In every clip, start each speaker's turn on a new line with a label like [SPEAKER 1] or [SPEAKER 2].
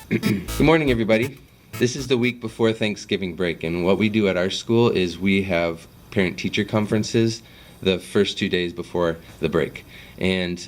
[SPEAKER 1] Good morning, everybody. This is the week before Thanksgiving break, and what we do at our school is we have parent-teacher conferences the first 2 days before the break. And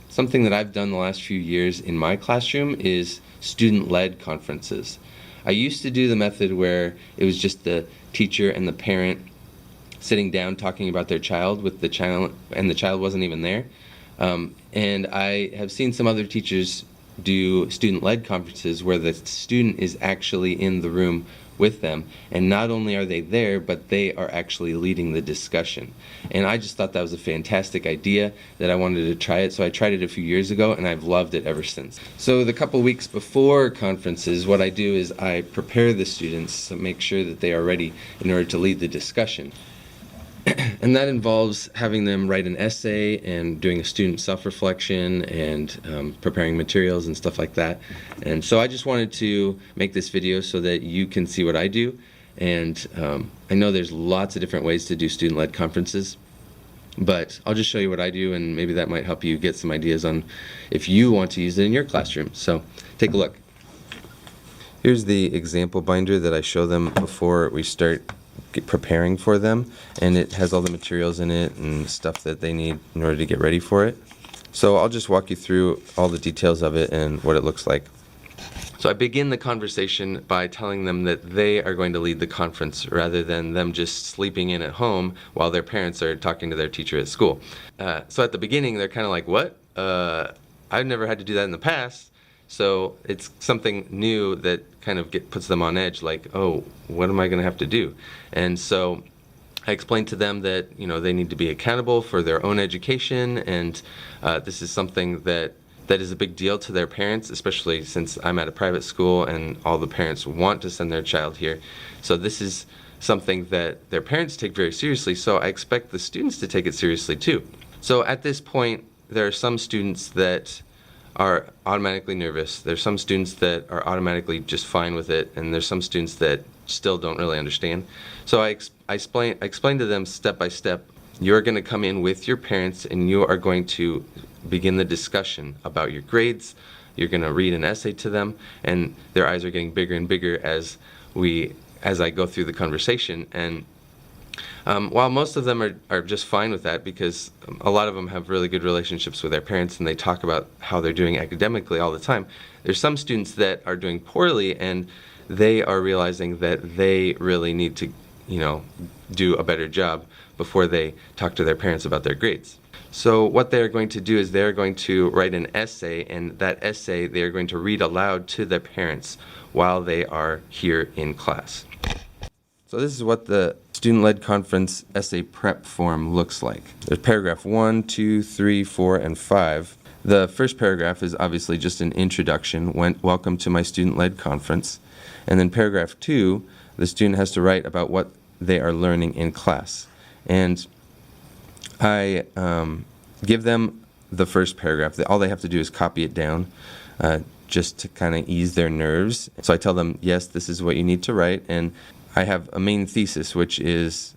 [SPEAKER 1] something that I've done the last few years in my classroom is student-led conferences. I used to do the method where it was just the teacher and the parent sitting down talking about their child with the child, and the child wasn't even there. And I have seen some other teachers do student-led conferences where the student is actually in the room with them, and not only are they there, but they are actually leading the discussion. And I just thought that was a fantastic idea that I wanted to try it, so I tried it a few years ago and I've loved it ever since. So the couple weeks before conferences, what I do is I prepare the students to make sure that they are ready in order to lead the discussion. And that involves having them write an essay and doing a student self-reflection and preparing materials and stuff like that. And so I just wanted to make this video so that you can see what I do. And I know there's lots of different ways to do student-led conferences, but I'll just show you what I do, and maybe that might help you get some ideas on if you want to use it in your classroom. So take a look. Here's the example binder that I show them before we start preparing for them, and it has all the materials in it and stuff that they need in order to get ready for it. So I'll just walk you through all the details of it and what it looks like. So I begin the conversation by telling them that they are going to lead the conference rather than them just sleeping in at home while their parents are talking to their teacher at school. So at the beginning they're kind of like, what? I've never had to do that in the past. So it's something new that kind of puts them on edge, like, oh, what am I going to have to do? And so I explained to them that, you know, they need to be accountable for their own education, and this is something that is a big deal to their parents, especially since I'm at a private school and all the parents want to send their child here. So this is something that their parents take very seriously, so I expect the students to take it seriously too. So at this point, there are some students that are automatically nervous. There's some students that are automatically just fine with it, and there's some students that still don't really understand. So I explain to them step by step, you're going to come in with your parents and you are going to begin the discussion about your grades. You're going to read an essay to them, and their eyes are getting bigger and bigger as I go through the conversation. And while most of them are just fine with that, because a lot of them have really good relationships with their parents and they talk about how they're doing academically all the time, there's some students that are doing poorly and they are realizing that they really need to, you know, do a better job before they talk to their parents about their grades. So what they're going to do is they're going to write an essay, and that essay they're going to read aloud to their parents while they are here in class. So this is what the student-led conference essay prep form looks like. There's paragraph 1, 2, 3, 4, and 5. The first paragraph is obviously just an introduction, welcome to my student-led conference. And then paragraph 2, the student has to write about what they are learning in class. And I give them the first paragraph. All they have to do is copy it down just to kind of ease their nerves. So I tell them, yes, this is what you need to write, and I have a main thesis, which is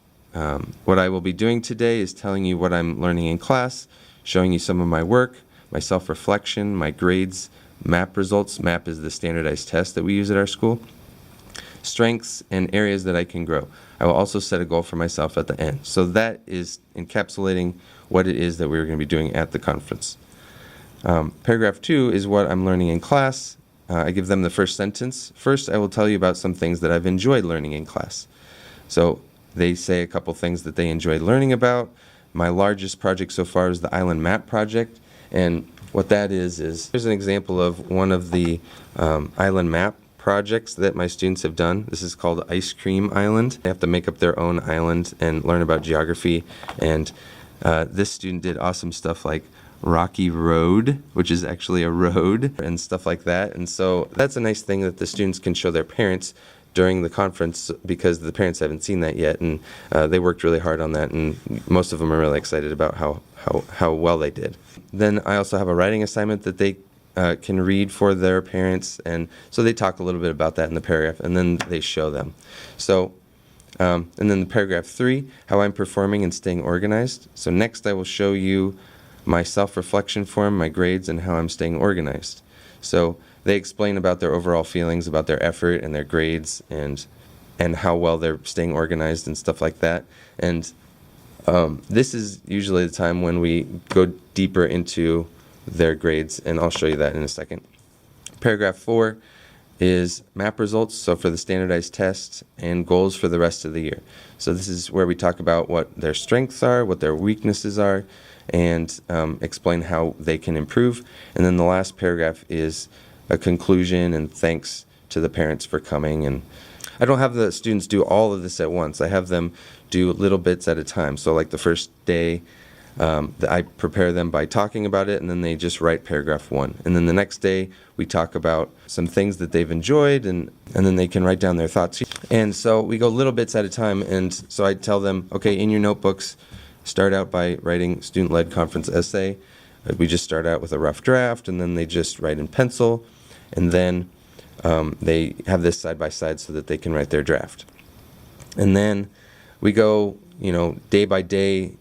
[SPEAKER 1] what I will be doing today is telling you what I'm learning in class, showing you some of my work, my self-reflection, my grades, MAP results. MAP is the standardized test that we use at our school. Strengths and areas that I can grow. I will also set a goal for myself at the end. So that is encapsulating what it is that we're going to be doing at the conference. Paragraph 2 is what I'm learning in class. I give them the first sentence. First, I will tell you about some things that I've enjoyed learning in class. So they say a couple things that they enjoyed learning about. My largest project so far is the Island Map project. And what that is here's an example of one of the Island Map projects that my students have done. This is called Ice Cream Island. They have to make up their own island and learn about geography. And this student did awesome stuff like Rocky Road, which is actually a road, and stuff like that. And so that's a nice thing that the students can show their parents during the conference, because the parents haven't seen that yet, and they worked really hard on that, and most of them are really excited about how well they did. Then I also have a writing assignment that they can read for their parents, and so they talk a little bit about that in the paragraph, and then they show them. So and then the paragraph 3, how I'm performing and staying organized. So next I will show you my self-reflection form, my grades, and how I'm staying organized. So they explain about their overall feelings, about their effort and their grades, and how well they're staying organized and stuff like that. And this is usually the time when we go deeper into their grades, and I'll show you that in a second. Paragraph 4 is map results, so for the standardized tests, and goals for the rest of the year. So this is where we talk about what their strengths are, what their weaknesses are, and explain how they can improve. And then the last paragraph is a conclusion and thanks to the parents for coming. And I don't have the students do all of this at once. I have them do little bits at a time. So like the first day, I prepare them by talking about it, and then they just write paragraph 1. And then the next day, we talk about some things that they've enjoyed, and then they can write down their thoughts. And so we go little bits at a time, and so I tell them, okay, in your notebooks, start out by writing student-led conference essay. We just start out with a rough draft, and then they just write in pencil, and then they have this side by side so that they can write their draft. And then we go, day by day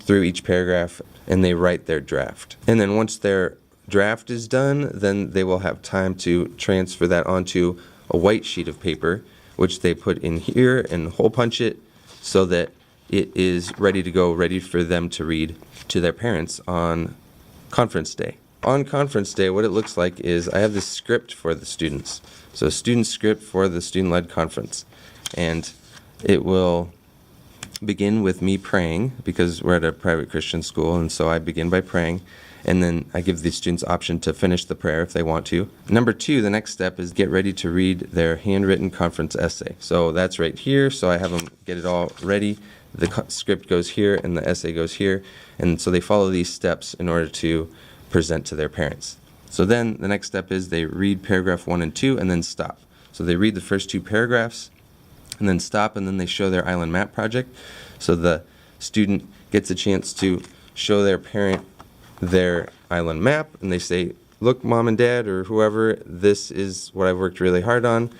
[SPEAKER 1] through each paragraph, and they write their draft. And then once their draft is done, then they will have time to transfer that onto a white sheet of paper, which they put in here and hole punch it so that it is ready to go, ready for them to read to their parents on conference day. On conference day, what it looks like is I have this script for the students. So student script for the student-led conference. And it will begin with me praying, because we're at a private Christian school, and so I begin by praying, and then I give the students option to finish the prayer if they want to. Number 2, the next step is get ready to read their handwritten conference essay. So that's right here, so I have them get it all ready. The script goes here, and the essay goes here, and so they follow these steps in order to present to their parents. So then the next step is they read paragraph 1 and 2, and then stop. So they read the first 2 paragraphs, and then stop, and then they show their island map project. So the student gets a chance to show their parent their island map, and they say, look, Mom and Dad, or whoever, this is what I've worked really hard on.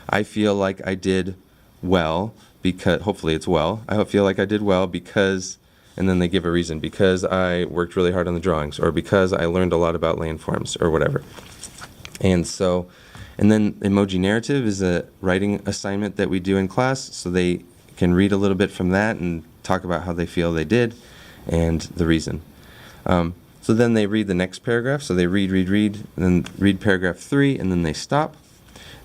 [SPEAKER 1] I feel like I did well, because, hopefully it's well, I feel like I did well because, and then they give a reason, because I worked really hard on the drawings, or because I learned a lot about landforms, or whatever. And then emoji narrative is a writing assignment that we do in class, so they can read a little bit from that and talk about how they feel they did and the reason. So then they read the next paragraph, so they read, and then read paragraph 3, and then they stop.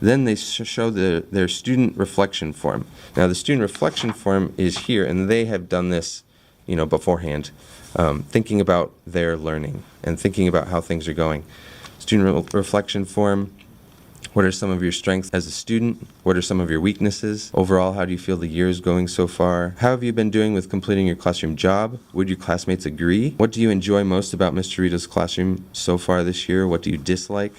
[SPEAKER 1] Then they show their student reflection form. Now the student reflection form is here, and they have done this beforehand, thinking about their learning and thinking about how things are going. Student reflection form. What are some of your strengths as a student? What are some of your weaknesses? Overall, how do you feel the year is going so far? How have you been doing with completing your classroom job? Would your classmates agree? What do you enjoy most about Mr. Riedl's classroom so far this year? What do you dislike?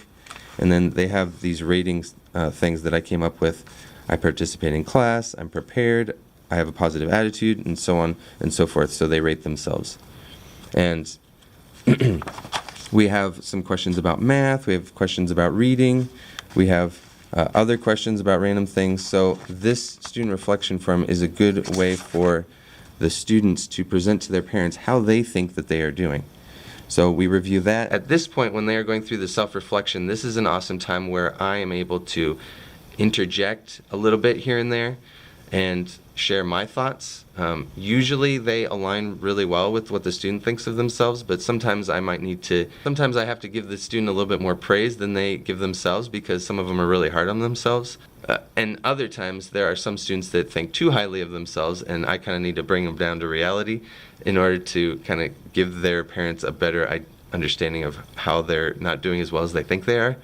[SPEAKER 1] And then they have these ratings things that I came up with. I participate in class, I'm prepared, I have a positive attitude, and so on and so forth. So they rate themselves. And we have some questions about math, we have questions about reading, we have other questions about random things. So this student reflection form is a good way for the students to present to their parents how they think that they are doing. So we review that. At this point, when they are going through the self-reflection, this is an awesome time where I am able to interject a little bit here and there and share my thoughts. Usually they align really well with what the student thinks of themselves, but sometimes I have to give the student a little bit more praise than they give themselves, because some of them are really hard on themselves. And other times there are some students that think too highly of themselves, and I kind of need to bring them down to reality in order to kind of give their parents a better understanding of how they're not doing as well as they think they are.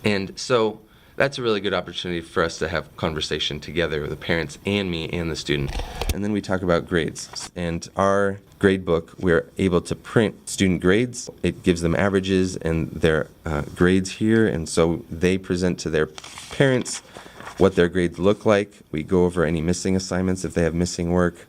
[SPEAKER 1] And so that's a really good opportunity for us to have conversation together with the parents and me and the student. And then we talk about grades. And our grade book, we're able to print student grades. It gives them averages and their grades here. And so they present to their parents what their grades look like. We go over any missing assignments if they have missing work.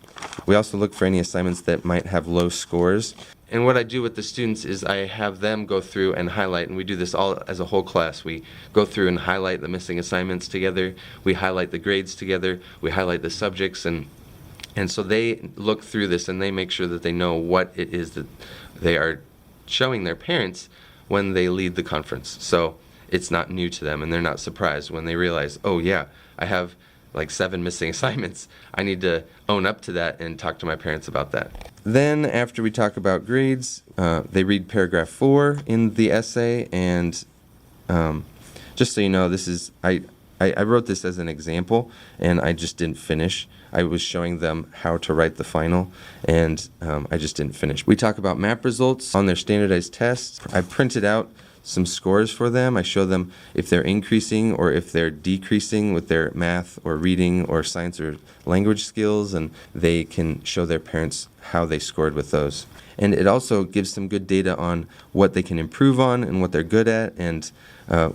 [SPEAKER 1] We also look for any assignments that might have low scores. And what I do with the students is I have them go through and highlight, and we do this all as a whole class. We go through and highlight the missing assignments together. We highlight the grades together. We highlight the subjects, and And so they look through this and they make sure that they know what it is that they are showing their parents when they lead the conference. So it's not new to them and they're not surprised when they realize, oh yeah, I have like 7 missing assignments. I need to own up to that and talk to my parents about that. Then after we talk about grades, they read paragraph 4 in the essay, and just so you know, this is, I wrote this as an example and I just didn't finish. I was showing them how to write the final, and I just didn't finish. We talk about map results on their standardized tests. I printed out some scores for them. I show them if they're increasing or if they're decreasing with their math or reading or science or language skills, and they can show their parents how they scored with those. And it also gives them good data on what they can improve on and what they're good at, and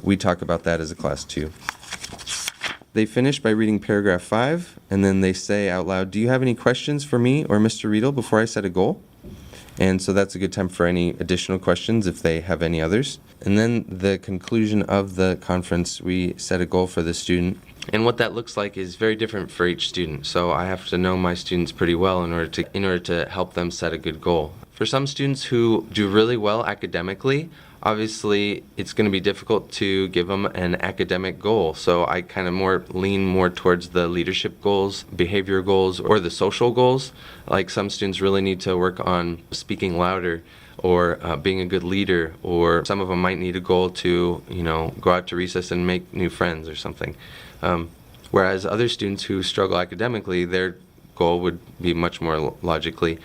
[SPEAKER 1] we talk about that as a class too. They finish by reading paragraph 5, and then they say out loud, "Do you have any questions for me or Mr. Riedl before I set a goal?" And so that's a good time for any additional questions if they have any others. And then the conclusion of the conference, we set a goal for the student. And what that looks like is very different for each student. So I have to know my students pretty well in order to help them set a good goal. For some students who do really well academically, obviously it's going to be difficult to give them an academic goal. So I kind of lean more towards the leadership goals, behavior goals, or the social goals. Like some students really need to work on speaking louder or being a good leader, or some of them might need a goal to, go out to recess and make new friends or something. Whereas other students who struggle academically, their goal would be much more logically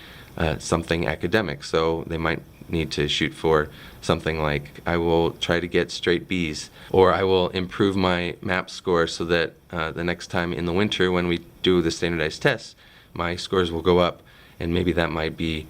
[SPEAKER 1] something academic. So they might need to shoot for something like, I will try to get straight B's, or I will improve my MAP score so that the next time in the winter when we do the standardized tests, my scores will go up. And maybe that might be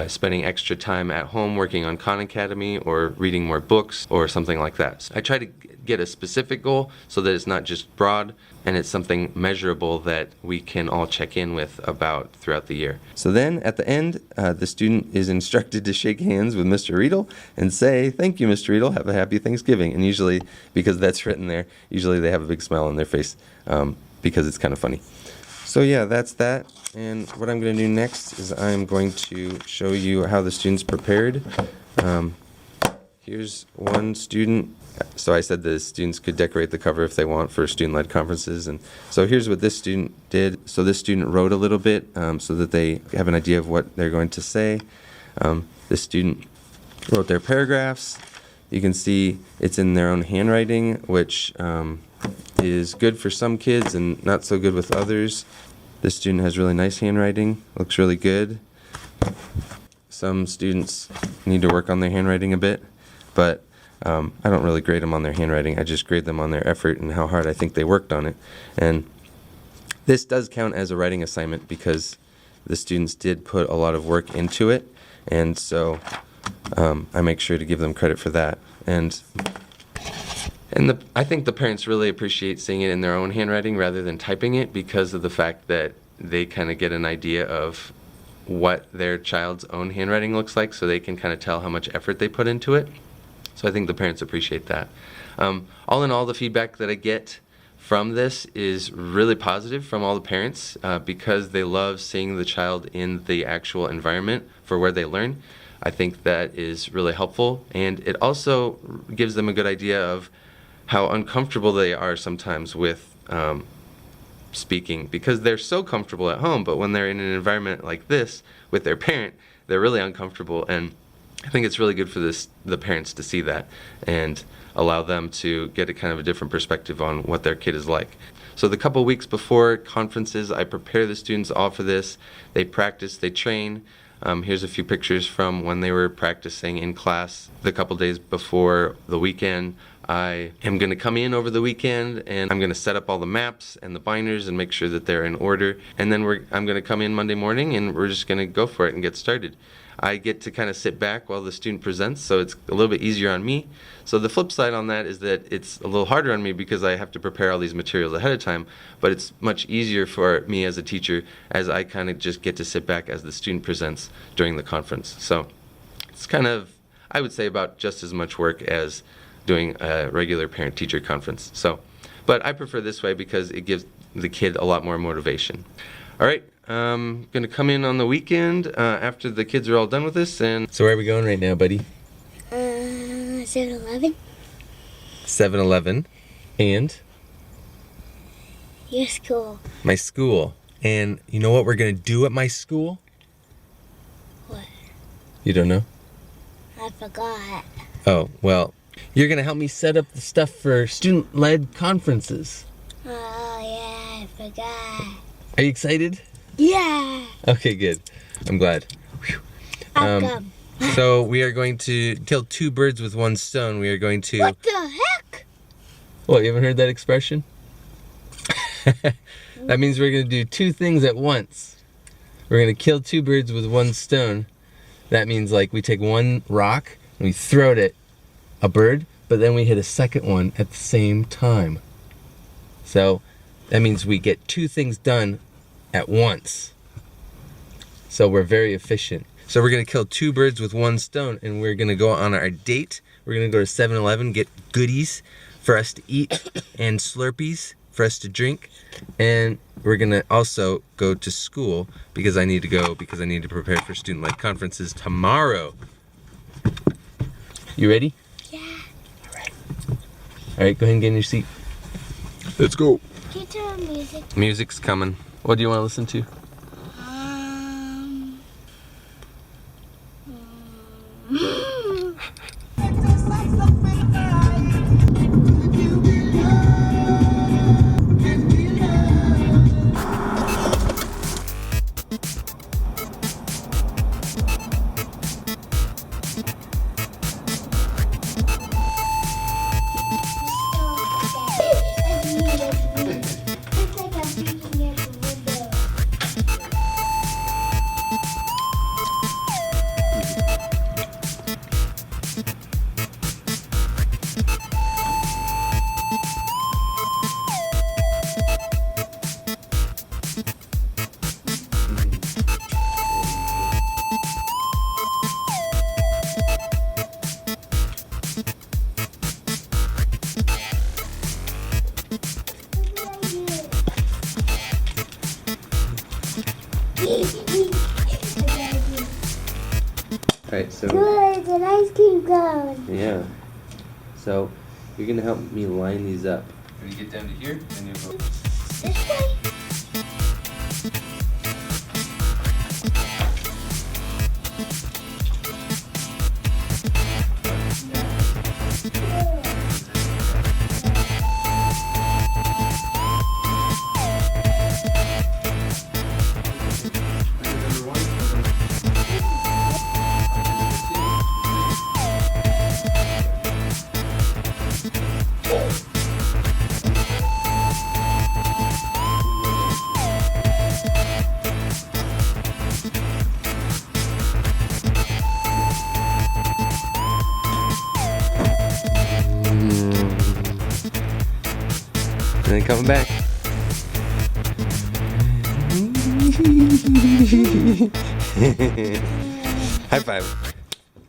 [SPEAKER 1] spending extra time at home working on Khan Academy or reading more books or something like that. So I try to get a specific goal so that it's not just broad and it's something measurable that we can all check in with about throughout the year. So then at the end, the student is instructed to shake hands with Mr. Riedl and say, "Thank you, Mr. Riedl, have a happy Thanksgiving." And usually, because that's written there, usually they have a big smile on their face because it's kind of funny. So yeah, that's that. And what I'm going to do next is I'm going to show you how the students prepared. Here's one student. So I said the students could decorate the cover if they want for student-led conferences. And so here's what this student did. So this student wrote a little bit so that they have an idea of what they're going to say. This student wrote their paragraphs. You can see it's in their own handwriting, which is good for some kids and not so good with others. This student has really nice handwriting, looks really good. Some students need to work on their handwriting a bit, but I don't really grade them on their handwriting. I just grade them on their effort and how hard I think they worked on it. And this does count as a writing assignment because the students did put a lot of work into it, and so I make sure to give them credit for that. And I think the parents really appreciate seeing it in their own handwriting rather than typing it, because of the fact that they kind of get an idea of what their child's own handwriting looks like, so they can kind of tell how much effort they put into it. So I think the parents appreciate that. All in all, the feedback that I get from this is really positive from all the parents because they love seeing the child in the actual environment for where they learn. I think that is really helpful, and it also gives them a good idea of how uncomfortable they are sometimes with speaking, because they're so comfortable at home, but when they're in an environment like this with their parent, they're really uncomfortable. And I think it's really good for the parents to see that and allow them to get a kind of a different perspective on what their kid is like. So the couple weeks before conferences, I prepare the students all for this. They practice, they train. Here's a few pictures from when they were practicing in class the couple days before the weekend. I am going to come in over the weekend and I'm going to set up all the maps and the binders and make sure that they're in order. And then I'm going to come in Monday morning and we're just going to go for it and get started. I get to kind of sit back while the student presents, so it's a little bit easier on me. So the flip side on that is that it's a little harder on me because I have to prepare all these materials ahead of time, but it's much easier for me as a teacher as I kind of just get to sit back as the student presents during the conference. So it's kind of, I would say, about just as much work as doing a regular parent-teacher conference. So, but I prefer this way because it gives the kid a lot more motivation. All right, Gonna come in on the weekend after the kids are all done with this. And so where are we going right now, buddy?
[SPEAKER 2] 7-Eleven.
[SPEAKER 1] 7-Eleven. And?
[SPEAKER 2] Your school.
[SPEAKER 1] My school. And you know what we're gonna do at my school?
[SPEAKER 2] What?
[SPEAKER 1] You don't know?
[SPEAKER 2] I forgot.
[SPEAKER 1] Oh, well, you're gonna help me set up the stuff for student-led conferences.
[SPEAKER 2] Oh, yeah, I forgot.
[SPEAKER 1] Are you excited?
[SPEAKER 2] Yeah.
[SPEAKER 1] Okay, good. I'm glad.
[SPEAKER 2] I'll come.
[SPEAKER 1] So we are going to kill two birds with one stone. We are going to...
[SPEAKER 2] What the heck?
[SPEAKER 1] What, you haven't heard that expression? That means we're going to do two things at once. We're going to kill two birds with one stone. That means like we take one rock and we throw it at a bird, but then we hit a second one at the same time. So that means we get two things done at once. So we're very efficient. So we're going to kill two birds with one stone, and we're going to go on our date. We're going to go to 7-Eleven, get goodies for us to eat and Slurpees for us to drink. And we're going to also go to school because I need to go because I need to prepare for student-led conferences tomorrow. You ready?
[SPEAKER 2] Yeah.
[SPEAKER 1] All right, go ahead and get in your seat. Let's go.
[SPEAKER 2] Can you turn on music?
[SPEAKER 1] Music's coming. What do you want to listen to? Alright, so...
[SPEAKER 2] Good, the ice cream cone.
[SPEAKER 1] Yeah. So, you're going to help me line these up. When you get down to here, then you go...
[SPEAKER 2] This way?
[SPEAKER 1] And then coming back. High five.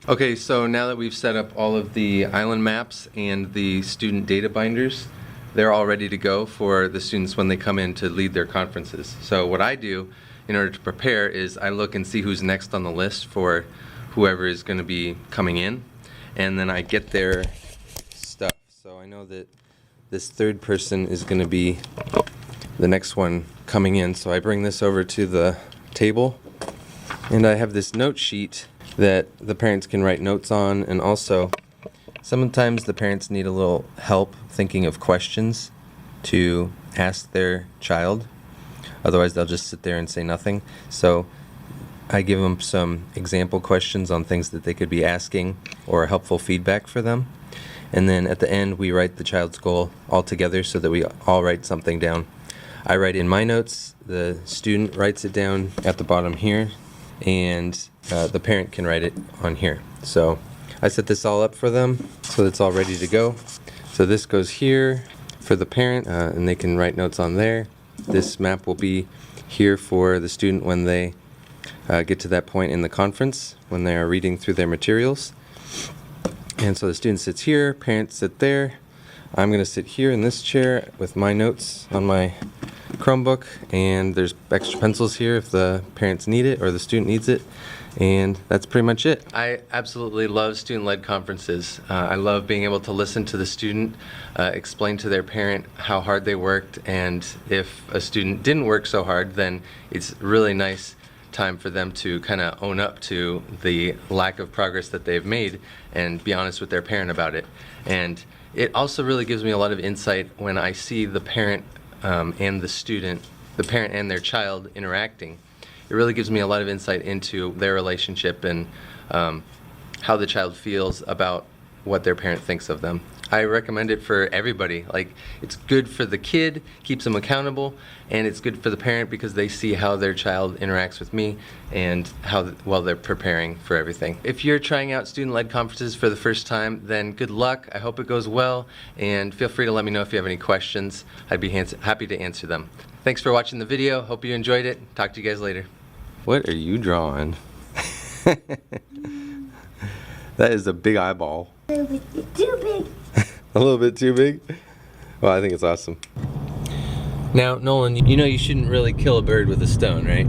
[SPEAKER 1] Okay, so now that we've set up all of the island maps and the student data binders, they're all ready to go for the students when they come in to lead their conferences. So what I do in order to prepare is I look and see who's next on the list for whoever is going to be coming in, and then I get their stuff. So I know that this third person is going to be the next one coming in, so I bring this over to the table, and I have this note sheet that the parents can write notes on, and also sometimes the parents need a little help thinking of questions to ask their child. Otherwise they'll just sit there and say nothing. So I give them some example questions on things that they could be asking or helpful feedback for them. And then at the end we write the child's goal all together so that we all write something down. I write in my notes, the student writes it down at the bottom here, and the parent can write it on here. So I set this all up for them so it's all ready to go. So this goes here for the parent, and they can write notes on there. This map will be here for the student when they get to that point in the conference, when they are reading through their materials. And so the student sits here, parents sit there. I'm going to sit here in this chair with my notes on my Chromebook, and there's extra pencils here if the parents need it or the student needs it. And that's pretty much it. I absolutely love student-led conferences. I love being able to listen to the student, explain to their parent how hard they worked, and if a student didn't work so hard, then it's really nice time for them to kind of own up to the lack of progress that they've made and be honest with their parent about it. And it also really gives me a lot of insight when I see the parent and the student, the parent and their child interacting. It really gives me a lot of insight into their relationship and how the child feels about what their parent thinks of them. I recommend it for everybody. Like, it's good for the kid, keeps them accountable, and it's good for the parent because they see how their child interacts with me and how well they're preparing for everything. If you're trying out student-led conferences for the first time, then good luck. I hope it goes well, and feel free to let me know if you have any questions. I'd be happy to answer them. Thanks for watching the video. Hope you enjoyed it. Talk to you guys later. What are you drawing? That is a big eyeball.
[SPEAKER 2] A little bit too big.
[SPEAKER 1] A little bit too big? Well, I think it's awesome. Now, Nolan, you know you shouldn't really kill a bird with a stone, right?